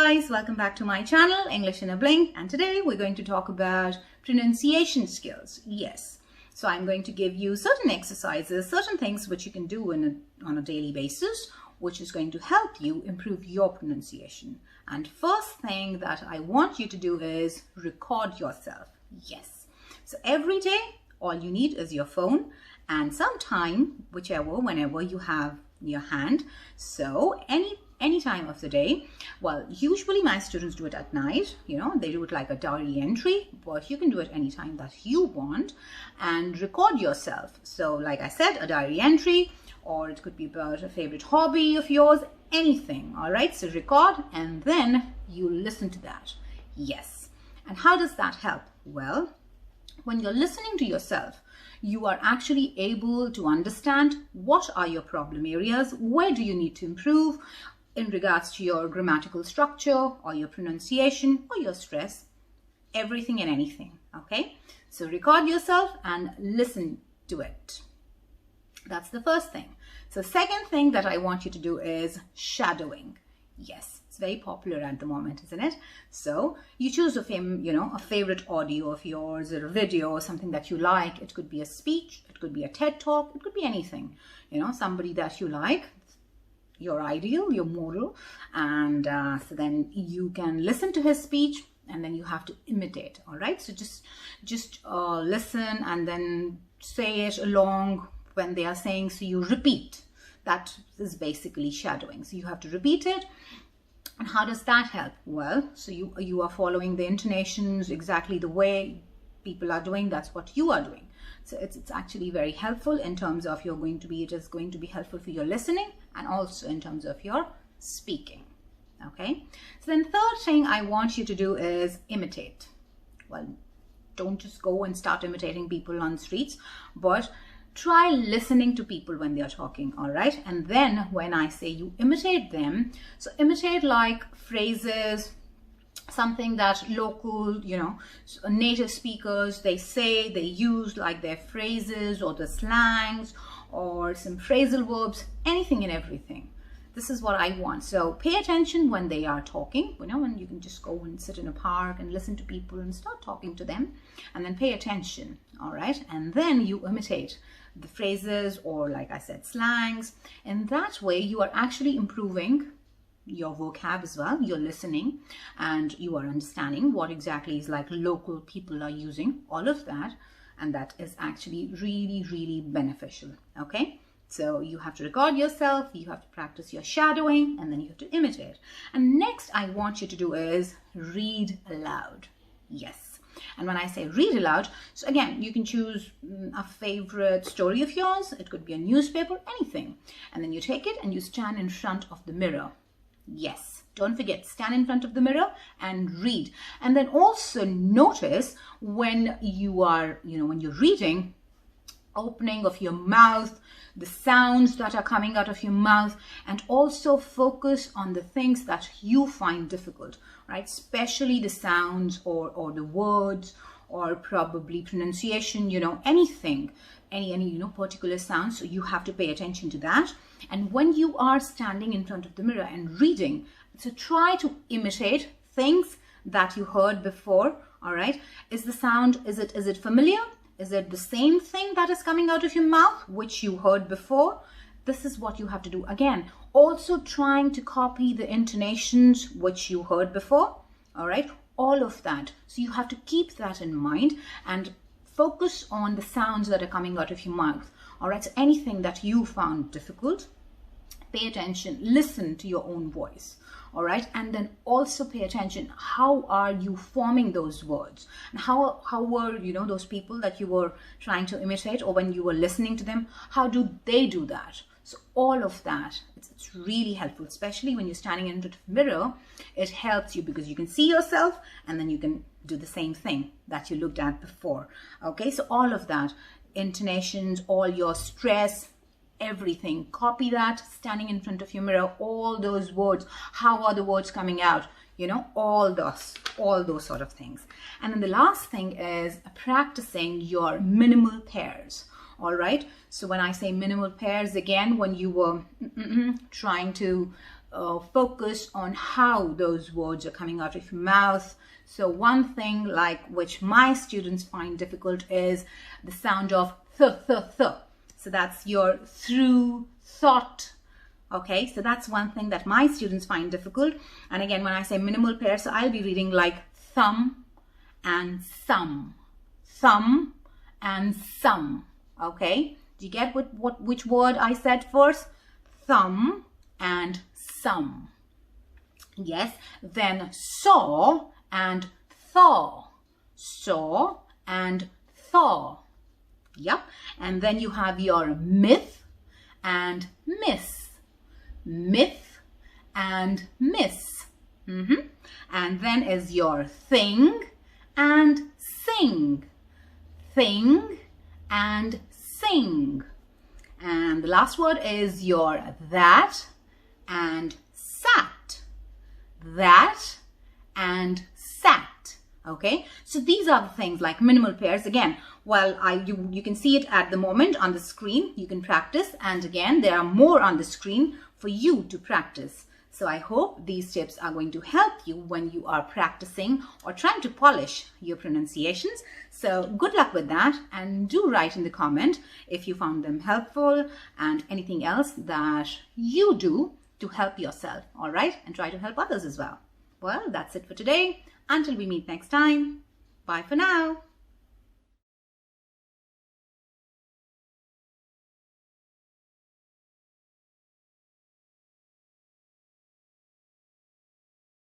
guys, welcome back to my channel, English in a Blink, and today we're going to talk about pronunciation skills. Yes, so I'm going to give you certain exercises, certain things which you can do on a daily basis, which is going to help you improve your pronunciation. And first thing that I want you to do is record yourself. Yes, so every day all you need is your phone and sometime, whenever you have your hand. So any time of the day. Well, usually my students do it at night, they do it like a diary entry, but you can do it anytime that you want and record yourself. So like I said, a diary entry, or it could be about a favorite hobby of yours, anything. All right, so record and then you listen to that. Yes. And how does that help? Well, when you're listening to yourself, you are actually able to understand what are your problem areas, where do you need to improve in regards to your grammatical structure or your pronunciation or your stress, everything and anything. Okay, so record yourself and listen to it. That's the first thing. So second thing that I want you to do is shadowing. Yes, it's very popular at the moment, isn't it? So you choose a favorite audio of yours or a video or something that you like. It could be a speech, it could be a TED talk, it could be anything, somebody that you like, your ideal, your model, and so then you can listen to his speech and then you have to imitate. All right, so just listen and then say it along when they are saying, so you repeat. That is basically shadowing. So you have to repeat it. And how does that help? Well, so you are following the intonations exactly the way people are doing. That's what you are doing. So it's actually very helpful in terms of it is going to be helpful for your listening and also in terms of your speaking. Okay. So then third thing I want you to do is imitate. Well, don't just go and start imitating people on the streets, but try listening to people when they're talking, all right? And then when I say you imitate them, so imitate like phrases, something that local, native speakers, they say, they use like their phrases or the slangs or some phrasal verbs, anything and everything. This is what I want. So pay attention when they are talking, and you can just go and sit in a park and listen to people and start talking to them and then pay attention, all right? And then you imitate the phrases or, like I said, slangs. And that way you are actually improving your vocab as well. You're listening and you are understanding what exactly is like local people are using, all of that. And that is actually really, really beneficial. Okay. So you have to record yourself, you have to practice your shadowing, and then you have to imitate. And next I want you to do is read aloud. Yes. And when I say read aloud, so again, you can choose a favorite story of yours. It could be a newspaper, anything. And then you take it and you stand in front of the mirror. Yes. Don't forget, stand in front of the mirror and read. And then also notice when you are, when you're reading, opening of your mouth, the sounds that are coming out of your mouth, and also focus on the things that you find difficult, right? Especially the sounds or the words or probably pronunciation, anything, any particular sounds. So you have to pay attention to that. And when you are standing in front of the mirror and reading, so try to imitate things that you heard before. All right. Is the sound, is it familiar? Is it the same thing that is coming out of your mouth, which you heard before? This is what you have to do. Again, also trying to copy the intonations which you heard before. All right, all of that. So you have to keep that in mind and focus on the sounds that are coming out of your mouth. All right, so anything that you found difficult, pay attention, listen to your own voice. All right, and then also pay attention, how are you forming those words, and how were those people that you were trying to imitate, or when you were listening to them, how do they do that? So all of that, it's really helpful, especially when you're standing in front of a mirror. It helps you because you can see yourself and then you can do the same thing that you looked at before. Okay, so all of that, intonations, all your stress, everything, copy that, standing in front of your mirror, all those words, how are the words coming out, all those sort of things. And then the last thing is practicing your minimal pairs. All right, so when I say minimal pairs, again, when you were trying to focus on how those words are coming out of your mouth. So one thing like which my students find difficult is the sound of th. So that's your through thought. Okay, so that's one thing that my students find difficult. And again, when I say minimal pairs, so I'll be reading like thumb and some. Thumb and some. Okay, do you get which word I said first? Thumb and some. Yes, then saw and thaw. Saw and thaw. Yep, and then you have your myth and miss. Myth and miss. And then is your thing and sing. Thing and sing. And the last word is your that and sat. That and sat. Okay, so these are the things like minimal pairs. Again, well, you can see it at the moment on the screen. You can practice, and again, there are more on the screen for you to practice. So I hope these tips are going to help you when you are practicing or trying to polish your pronunciations. So good luck with that, and do write in the comment if you found them helpful and anything else that you do to help yourself, all right? And try to help others as well. Well, that's it for today. Until we meet next time, bye for now.